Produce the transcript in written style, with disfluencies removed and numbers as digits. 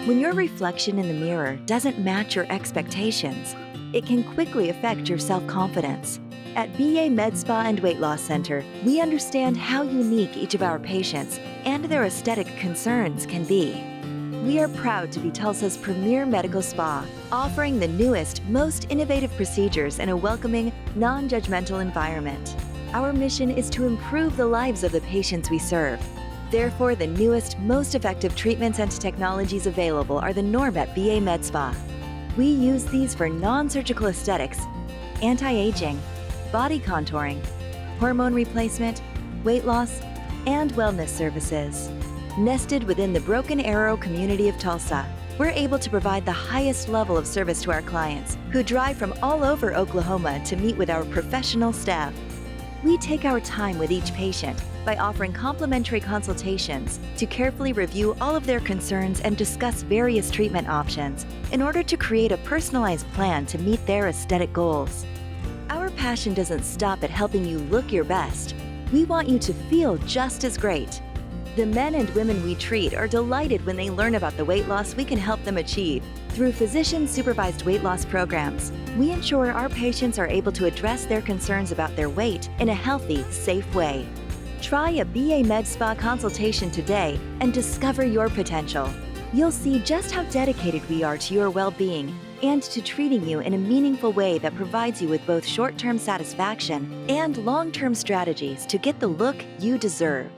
When your reflection in the mirror doesn't match your expectations, it can quickly affect your self-confidence. At BA Med Spa and Weight Loss Center, we understand how unique each of our patients and their aesthetic concerns can be. We are proud to be Tulsa's premier medical spa, offering the newest, most innovative procedures in a welcoming, non-judgmental environment. Our mission is to improve the lives of the patients we serve. Therefore, the newest, most effective treatments and technologies available are the norm at BA Med Spa. We use these for non-surgical aesthetics, anti-aging, body contouring, hormone replacement, weight loss, and wellness services. Nested within the Broken Arrow community of Tulsa, we're able to provide the highest level of service to our clients who drive from all over Oklahoma to meet with our professional staff. We take our time with each patient by offering complimentary consultations to carefully review all of their concerns and discuss various treatment options in order to create a personalized plan to meet their aesthetic goals. Our passion doesn't stop at helping you look your best. We want you to feel just as great. The men and women we treat are delighted when they learn about the weight loss we can help them achieve. Through physician-supervised weight loss programs, we ensure our patients are able to address their concerns about their weight in a healthy, safe way. Try a BA Med Spa consultation today and discover your potential. You'll see just how dedicated we are to your well-being and to treating you in a meaningful way that provides you with both short-term satisfaction and long-term strategies to get the look you deserve.